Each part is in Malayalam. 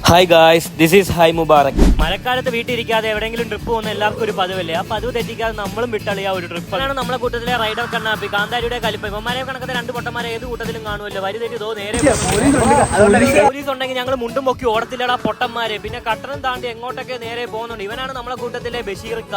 Hi guys, this is high Mubarak. മഴക്കാലത്ത് വീട്ടിലിരിക്കാതെ എവിടെയെങ്കിലും ട്രിപ്പ് പോകുന്ന എല്ലാവർക്കും ഒരു പതിവല്ലേ. ആ പതിവ് തെറ്റിക്കാതെ നമ്മളും വിട്ടളിയാ ഒരു ട്രിപ്പ് ആണ്. നമ്മളെ കൂട്ടത്തിലെ റൈഡർ കണ്ണാപ്പി, കാന്താരിയുടെ കലിപ്പ, ഇവന്മാരെ കണക്കത്തെ രണ്ട് പൊട്ടന്മാരെ ഏത് കൂട്ടത്തിലും കാണുമല്ലോ. വരി തെറ്റി നേരെ പോലീസ് ഉണ്ടെങ്കിൽ ഞങ്ങൾ മുണ്ടും പൊക്കി ഓടത്തില്ലടാ പൊട്ടന്മാരെ. പിന്നെ കട്ടണം താണ്ടി എങ്ങോട്ടൊക്കെ നേരെ പോകുന്നുണ്ട്. ഇവനാണ് നമ്മളെ കൂട്ടത്തിലെ ബഷീർക്ക.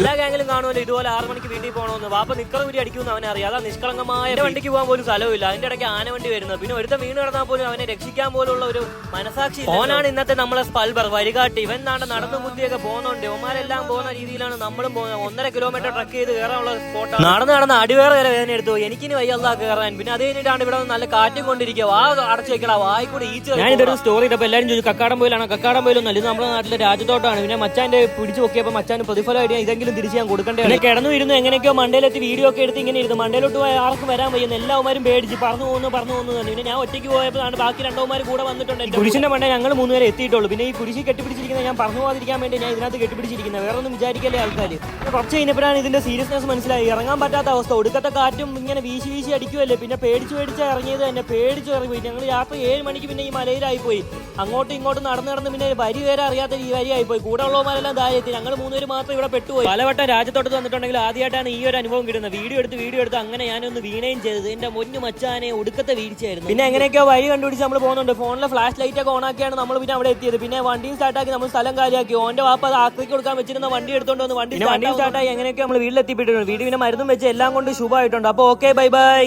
എല്ലാ ഗാങ്ങിലും കാണുമല്ലോ ഇതുപോലെ 6 മണിക്ക് വീട്ടിൽ പോകണമെന്ന്. വാപ്പ നിക്കറ കൂടി അടിക്കുമെന്ന് അവനറിയാം. അതാ നിഷ്കളങ്കമായ വണ്ടിക്ക് പോകാൻ പോലും സ്ഥലമില്ല. അതിന്റെ ഇടയ്ക്ക് ആന വണ്ടി വരുന്നത്. പിന്നെ ഒരുത്ത വീണ് കിടന്നാൽ പോലും അവനെ രക്ഷിക്കാൻ പോലുള്ള ഒരു മനസാക്ഷി. ഓനാണ് ഇന്നത്തെ നമ്മളെ സ്പൽബർ വരികാട്ടി. ഇവൻ നടന്നു ബുദ്ധിയൊക്കെ പോകുന്നുണ്ട്. ഇവന്മാരെല്ലാം പോകുന്ന രീതിയിലാണ് നമ്മളും പോകുന്നത്. 1.5 കിലോമീറ്റർ ട്രക്ക് ചെയ്ത് കയറാനുള്ള സ്പോട്ടാണ്. നടന്ന് അടിവേറെ വരെ വേദന എടുത്തു. എനിക്കിനി വയ്യല്ല കയറാൻ. പിന്നെ അത് കഴിഞ്ഞിട്ടാണ് ഇവിടെ നല്ല കാറ്റും കൊണ്ടിരിക്കുക. വാ അടച്ചു വെക്കടാ, വായിക്കൂടെ ഈച്ച. ഞാൻ ഇതൊരു സ്റ്റോറി ഇട്ടപ്പോൾ എല്ലാവരും ചോദിച്ചു കക്കാടം പോയിലാണ്. കക്കാടം പോയിലൊന്നും അല്ല, ഇത് നമ്മുടെ നാട്ടിലെ രാജ്യത്തോട്ടാണ്. പിന്നെ മച്ചാന്റെ പിടിച്ചു നോക്കിയപ്പോൾ മച്ചാന് പ്രതിഫലമായിട്ട് ഇതെങ്കിലും തിരിച്ച് ഞാൻ കൊടുക്കേണ്ടത്. പിന്നെ കിടന്നു ഇരുന്നു എങ്ങനെയൊക്കെയോ മണ്ടയിലെത്തി വീഡിയോ ഒക്കെ എടുത്ത് ഇങ്ങനെ ഇരുന്നു. മണ്ടയിലോട്ട് പോയ ആർക്കും വരാൻ വയ്യുന്നു. എല്ലാവരും പേടിച്ച് പറഞ്ഞു പോകുന്നു തന്നെ. പിന്നെ ഞാൻ ഒറ്റയ്ക്ക് പോയപ്പോഴാണ് ബാക്കി 2 കൂടെ വന്നിട്ടുണ്ട്. കുരിശിന്റെ മണ്ട ഞങ്ങൾ 3 പേരെ എത്തിയിട്ടുള്ളൂ. പിന്നെ ഈ കുരിശി കെട്ടിപ്പിടിച്ചിരിക്കുന്നത് ഞാൻ പറഞ്ഞു പോകാതിരിക്കാൻ വേണ്ടി ഞാൻ ഇതിനകത്ത് കെട്ടിപ്പിടിച്ചിരിക്കുന്നത്. വേറെ ഒന്നും വിചാരിക്കല്ലേ ആൾക്കാർ. കുറച്ച് കഴിഞ്ഞപ്പോഴാണ് ഇതിന്റെ സീരിയസ്നെസ് മനസ്സിലായി. ഇറങ്ങാൻ പറ്റാത്ത അവസ്ഥ. ഒടുക്കത്തെ കാറ്റും ഇങ്ങനെ വീശി അടിക്കുമല്ലേ. പിന്നെ പേടിച്ച് ഇറങ്ങിയത് തന്നെ. പേടിച്ച് ഇറങ്ങിപ്പോയി. ഞങ്ങൾ രാത്രി 7 മണിക്ക് പിന്നെ ഈ മലയിലായിപ്പോയി. അങ്ങോട്ടും ഇങ്ങോട്ടും നടന്ന് പിന്നെ വരി വരെ അറിയാത്ത ഈ വരിയായിപ്പോയി. കൂടെ ഉള്ളവന്മാരെല്ലാം താഴെത്തി. ഞങ്ങൾ 3 പേര് മാത്രം ഇവിടെ പെട്ടുപോയി. പലവട്ടം രാജ്യത്തോട്ട് വന്നിട്ടുണ്ടെങ്കിൽ ആദ്യമായിട്ടാണ് ഈ ഒരു അനുഭവം കിട്ടുന്നത്. വീഡിയോ എടുത്ത് അങ്ങനെ ഞാനൊന്ന് വീണയും ചെയ്തത്. എന്റെ മുന്നു മച്ചാനെ ഒടുക്കത്തെ വീഴ്ചയായിരുന്നു. പിന്നെ എങ്ങനെയൊക്കെയോ വഴി കണ്ടുപിടിച്ച് നമ്മൾ പോകുന്നുണ്ട്. ഫോണിലെ ഫ്ലാഷ് ലൈറ്റ് ഒക്കെ ഓണാക്കിയാണ് നമ്മൾ പിന്നെ അവിടെ എത്തിയത്. പിന്നെ വണ്ടിയും സ്റ്റാർട്ടാക്കി നമ്മൾ സ്ഥലം കാലിയാക്കി. ഓന്റെ വാപ്പ അത് ആക്രിക്ക് കൊടുക്കാൻ വെച്ചിരുന്ന വണ്ടി എടുത്തോണ്ട് വന്ന് വണ്ടി സ്റ്റാർട്ടായി എങ്ങനെയൊക്കെ നമ്മൾ വീട്ടിലെത്തിപ്പെട്ടിട്ടുണ്ട്. വീട് പിന്നെ മരുന്നും വെച്ച് എല്ലാം കൊണ്ട് ശുഭമായിട്ടുണ്ട്. അപ്പോൾ ഓക്കെ, ബൈ ബൈ.